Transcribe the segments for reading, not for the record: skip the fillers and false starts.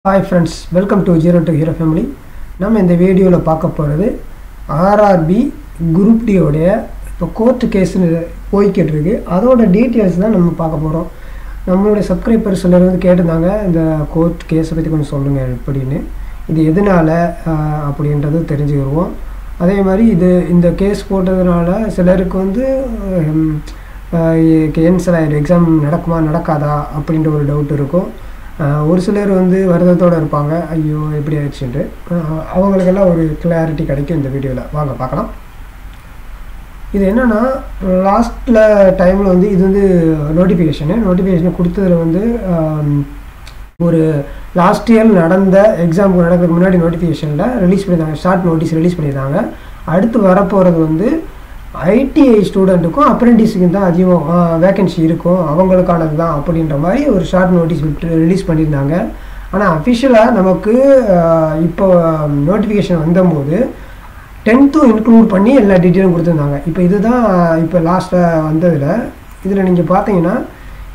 Hi friends, welcome to Zero to Hero Family. நம்ம இந்த வீடியோல பார்க்க போறது RRB Group D உடைய இப்போ கோர்ட் கேஸ் போயிக்கிட்டு இருக்கு. அதோட டீடைல்ஸ் தான் நம்ம பார்க்க போறோம். நம்மளுடைய சப்ஸ்கிரைபர்ஸ் எல்லாரும் வந்து கேட்டிருந்தாங்க இந்த கோர்ட் கேஸ் பத்தி கொஞ்சம் சொல்லுங்க எப்படின்னு. இது எதனால அப்படின்றது தெரிஞ்சுக்குவோம். அதே மாதிரி இந்த கேஸ் போட்டதனால சிலருக்கு வந்து கேன்சல் ஆயிடும், எக்ஸாம் நடக்குமா நடக்காதா அப்படின்ற ஒரு டவுட் இருக்கும். ஒரு சிலர் வந்து வருத்தத்தோடு இருப்பாங்க, ஐயோ எப்படி ஆயிடுச்சுன்ட்டு. அவங்களுக்கெல்லாம் ஒரு கிளாரிட்டி கிடைக்கும் இந்த வீடியோவில். வாங்க பார்க்கலாம். இது என்னென்னா லாஸ்ட்டில் டைமில் வந்து இது வந்து நோட்டிஃபிகேஷன் கொடுத்ததில் வந்து ஒரு லாஸ்ட் இயர் நடந்த எக்ஸாமுக்கு நடக்கிறதுக்கு முன்னாடி நோட்டிஃபிகேஷனில் ரிலீஸ் பண்ணியிருந்தாங்க, ஷார்ட் நோட்டீஸ் ரிலீஸ் பண்ணியிருந்தாங்க. அடுத்து வரப்போகிறது வந்து ஐடிஐ ஸ்டூடெண்ட்டுக்கும் அப்ரெண்டிஸுக்கும் தான் அதிகம் வேக்கன்சி இருக்கும், அவங்களுக்கானது தான் அப்படின்ற மாதிரி ஒரு ஷார்ட் நோட்டீஸ் ரிலீஸ் பண்ணியிருந்தாங்க. ஆனால் அஃபிஷியலாக நமக்கு இப்போ நோட்டிஃபிகேஷன் வந்தபோது 10th இன்க்ளூட் பண்ணி எல்லா டீட்டெயிலும் கொடுத்துருந்தாங்க. இப்போ இதுதான் இப்போ லாஸ்ட்டாக வந்ததில் இதில் நீங்கள் பார்த்தீங்கன்னா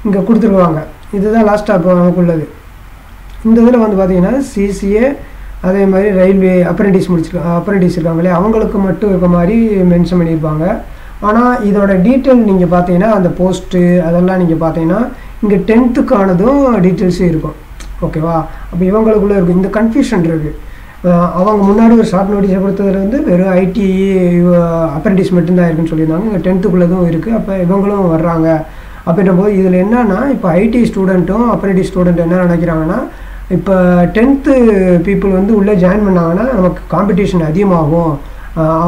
இங்கே கொடுத்துருவாங்க. இதுதான் லாஸ்ட்டாக இப்போ நமக்குள்ளது. இந்த இதில் வந்து பார்த்தீங்கன்னா சிசிஏ, அதே மாதிரி ரயில்வே அப்ரெண்டிஸ் இருக்காங்களே அவங்களுக்கு மட்டும் இருக்க மாதிரி மென்ஷன் பண்ணியிருப்பாங்க. ஆனால் இதோட டீட்டெயில் நீங்கள் பார்த்தீங்கன்னா அந்த போஸ்ட்டு அதெல்லாம் நீங்கள் பார்த்தீங்கன்னா இங்கே 10th டீட்டெயில்ஸும் இருக்கும். ஓகேவா? அப்போ இவங்களுக்குள்ளே இருக்கும் இந்த கன்ஃபியூஷன் இருக்குது. அவங்க முன்னாடி ஒரு ஷார்ட் நோட்டீஸை கொடுத்ததில் வந்து வெறும் ஐடி அப்ரெண்டிஸ் மட்டும்தான் இருக்குன்னு சொல்லியிருந்தாங்க. இங்கே 10th இருக்குது. அப்போ இவங்களும் வர்றாங்க அப்படின்ற போது இதில் என்னன்னா இப்போ ஐடி ஸ்டூடெண்ட்டும் அப்ரெண்டிஸ் ஸ்டூடெண்ட் என்ன நினைக்கிறாங்கன்னா, இப்போ 10th பீப்புள் வந்து உள்ளே ஜாயின் பண்ணாங்கன்னா நமக்கு காம்படிஷன் அதிகமாகும்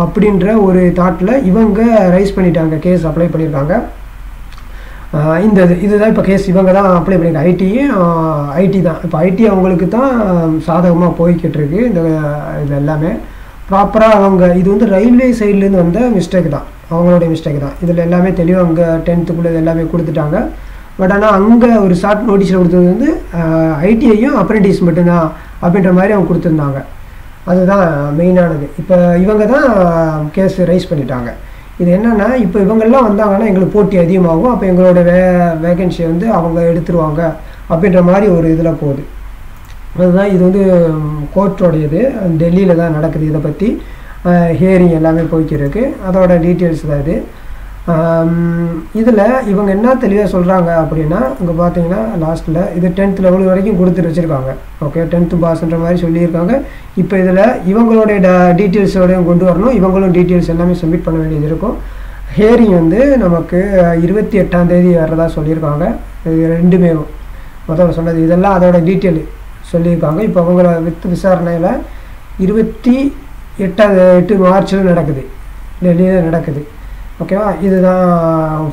அப்படின்ற ஒரு தாட்டில் இவங்க ரைஸ் பண்ணிட்டாங்க, கேஸ் அப்ளை பண்ணியிருக்காங்க. இதுதான் இப்போ கேஸ் இவங்க தான் அப்ளை பண்ணியிருக்காங்க. ஐடி தான் இப்போ ஐடி அவங்களுக்கு தான் சாதகமாக போய்கிட்டு இருக்கு. இது எல்லாமே ப்ராப்பராக அவங்க இது வந்து ரயில்வே சைட்லேருந்து வந்த மிஸ்டேக் தான், அவங்களுடைய மிஸ்டேக் தான். இதில் எல்லாமே தெளிவாக அங்கே 10th எல்லாமே கொடுத்துட்டாங்க. பட் ஆனால் அங்கே ஒரு ஷார்ட் நோட்டீஸில் கொடுத்தது வந்து ஐடிஐயும் அப்ரெண்டிஸ் மட்டும்தான் அப்படின்ற மாதிரி அவங்க கொடுத்துருந்தாங்க. அதுதான் மெயினானது. இப்போ இவங்க தான் கேஸ் ரைஸ் பண்ணிட்டாங்க. இது என்னென்னா இப்போ இவங்கெல்லாம் வந்தாங்கன்னா எங்களுக்கு போட்டி அதிகமாகும், அப்போ எங்களோட வேகன்சியை வந்து அவங்க எடுத்துருவாங்க அப்படின்ற மாதிரி ஒரு இதில் போகுது. அதுதான் இது வந்து கோர்ட்டோடையது, டெல்லியில் தான் நடக்குது. இதை பற்றி ஹியரிங் எல்லாமே போய்க்கிருக்கு. அதோட டீட்டெயில்ஸ் தான் இது. இதில் இவங்க என்ன தெளிவாக சொல்கிறாங்க அப்படின்னா, இங்கே பார்த்தீங்கன்னா லாஸ்ட்டில் இது 10th லெவல் வரைக்கும் கொடுத்துட்டு வச்சுருக்காங்க. ஓகே, 10th பாஸ்ன்ற மாதிரி சொல்லியிருக்காங்க. இப்போ இதில் இவங்களுடைய டீட்டெயில்ஸோடையும் கொண்டு வரணும், இவங்களும் டீட்டெயில்ஸ் எல்லாமே சப்மிட் பண்ண வேண்டியது இருக்கும். ஹியரிங் வந்து நமக்கு 28ஆம் தேதி வர்றதா சொல்லியிருக்காங்க. இது ரெண்டுமே முதல்ல சொன்னது இதெல்லாம் அதோட டீட்டெயில் சொல்லியிருக்காங்க. இப்போ அவங்கள விசாரணையில் 28 மார்ச்சில் நடக்குது, டெல்லியில் நடக்குது. ஓகேவா? இதுதான்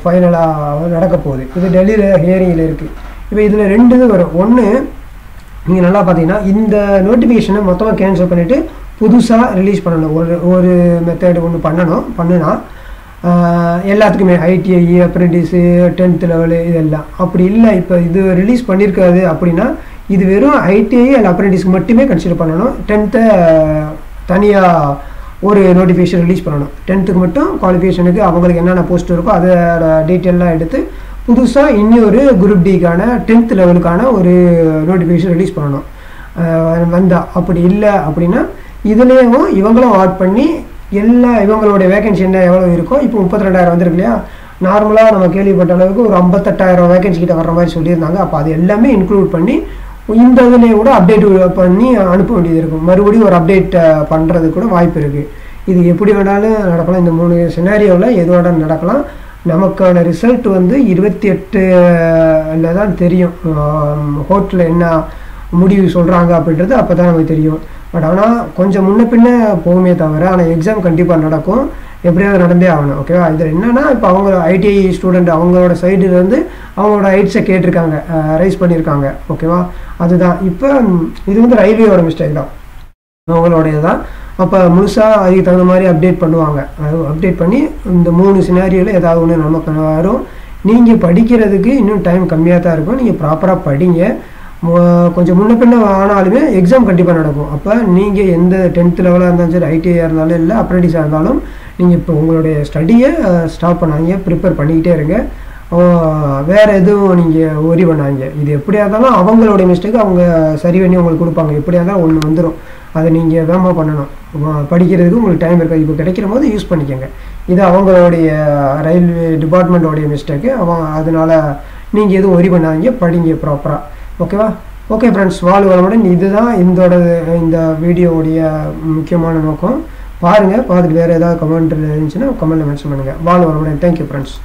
ஃபைனலாக நடக்க போகுது. இது டெல்லியில் ஹியரிங்கில் இருக்குது. இப்போ இதில் 2 இது வரும். ஒன்று நீங்கள் நல்லா பார்த்தீங்கன்னா இந்த நோட்டிஃபிகேஷனை மொத்தமாக கேன்சல் பண்ணிவிட்டு புதுசாக ரிலீஸ் பண்ணணும். ஒரு மெத்தட் ஒன்று பண்ணுனா எல்லாத்துக்குமே ஐடிஐ அப்ரெண்டிஸு 10th லெவலு இதெல்லாம் அப்படி இல்லை. இப்போ இது ரிலீஸ் பண்ணியிருக்காது அப்படின்னா இது வெறும் ஐடிஐ அல்ல அப்ரெண்டிஸ்க்கு மட்டுமே கன்சிடர் பண்ணணும். 10th தனியாக ஒரு நோட்டிஃபிகேஷன் ரிலீஸ் பண்ணணும். 10th மட்டும் குவாலிஃபிகேஷனுக்கு அவங்களுக்கு என்னென்ன போஸ்ட் இருக்கோ அதோட டீட்டெயிலாம் எடுத்து புதுசாக இன்னொரு குரூப் டிக்கான 10th லெவலுக்கான ஒரு நோட்டிஃபிகேஷன் ரிலீஸ் பண்ணணும். வந்தால் அப்படி இல்லை அப்படின்னா இதுலேயும் இவங்களும் ஆட் பண்ணி இவங்களுடைய வேகன்சி என்ன எவ்வளோ இருக்கோ, இப்போ 32,000 வந்துருக்கு இல்லையா, நார்மலாக நம்ம கேள்விப்பட்ட அளவுக்கு ஒரு 58,000 வேகன்சி கிட்ட வர்ற மாதிரி சொல்லியிருந்தாங்க. அப்போ அது எல்லாமே இன்க்ளூட் பண்ணி இந்த இதுலேயே கூட அப்டேட் பண்ணி அனுப்ப வேண்டியது இருக்கும். மறுபடியும் ஒரு அப்டேட் பண்ணுறது கூட வாய்ப்பு இருக்குது. இது எப்படி வேணாலும் நடக்கலாம். இந்த 3 சினாரியோவில் எது வேணாலும் நடக்கலாம். நமக்கான ரிசல்ட் வந்து 28ல் தான் தெரியும். கோர்ட்டில் என்ன முடிவு சொல்கிறாங்க அப்படின்றது அப்போ தான் நமக்கு தெரியும். பட் ஆனால் கொஞ்சம் முன்ன பின்ன போகுமே தவிர ஆனால் எக்ஸாம் கண்டிப்பாக நடக்கும், எப்படியாவது நடந்தே ஆகணும். ஓகேவா? இதில் என்னென்னா இப்போ அவங்க ஐடிஐ ஸ்டூடெண்ட் அவங்களோட சைடுலேருந்து அவங்களோட ஐட்ஸை கேட்டிருக்காங்க, ரைஸ் பண்ணியிருக்காங்க. ஓகேவா? அதுதான் இப்போ இது வந்து ரயில்வேயோட மிஸ்டேக் தான், அவங்களுடைய தான். அப்போ முழுசாக அதுக்கு தகுந்த மாதிரி அப்டேட் பண்ணுவாங்க. அப்டேட் பண்ணி இந்த 3 சினாரியோவில் ஏதாவது ஒன்று நமக்கு வரும். நீங்கள் படிக்கிறதுக்கு இன்னும் டைம் கம்மியாக தான் இருக்கும். நீங்கள் ப்ராப்பராக படிங்க. கொஞ்சம் முன்ன பின்ன ஆனாலுமே எக்ஸாம் கண்டிப்பாக நடக்கும். அப்போ நீங்கள் எந்த 10th லெவலாக இருந்தாலும் சரி, ஐடிஐயாக இருந்தாலும் இல்லை அப்ரெண்டிஸாக இருந்தாலும் நீங்கள் இப்போ உங்களுடைய ஸ்டடியை ஸ்டாப் பண்ணாங்க, ப்ரிப்பேர் பண்ணிக்கிட்டே இருங்க. வேறு எதுவும் நீங்கள் ஒரி பண்ணாங்க. இது எப்படியா இருந்தாலும் அவங்களுடைய மிஸ்டேக்கு அவங்க சரி பண்ணி உங்களுக்கு கொடுப்பாங்க. எப்படியா இருந்தாலும் ஒன்று வந்துடும். அதை நீங்கள் வேகமாக பண்ணணும். படிக்கிறதுக்கு உங்களுக்கு டைம் இருக்காது. இப்போ கிடைக்கிற போது யூஸ் பண்ணிக்கோங்க. இது அவங்களுடைய ரயில்வே டிபார்ட்மெண்ட்டோடைய மிஸ்டேக்கு. அதனால் நீங்கள் எதுவும் ஒரி பண்ணாதீங்க, படிங்க ப்ராப்பராக. ஓகேவா? ஓகே ஃப்ரெண்ட்ஸ், வாழ்க வளமுடன். இதுதான் இந்த வீடியோவுடைய முக்கியமான நோக்கம். பாருங்கள், பார்த்துட்டு வேறு ஏதாவது கமெண்ட் இருந்துச்சுன்னா கமெண்ட்டில் மென்ஷன் பண்ணுங்கள். வாழ்க வளமுடன். Thank you friends.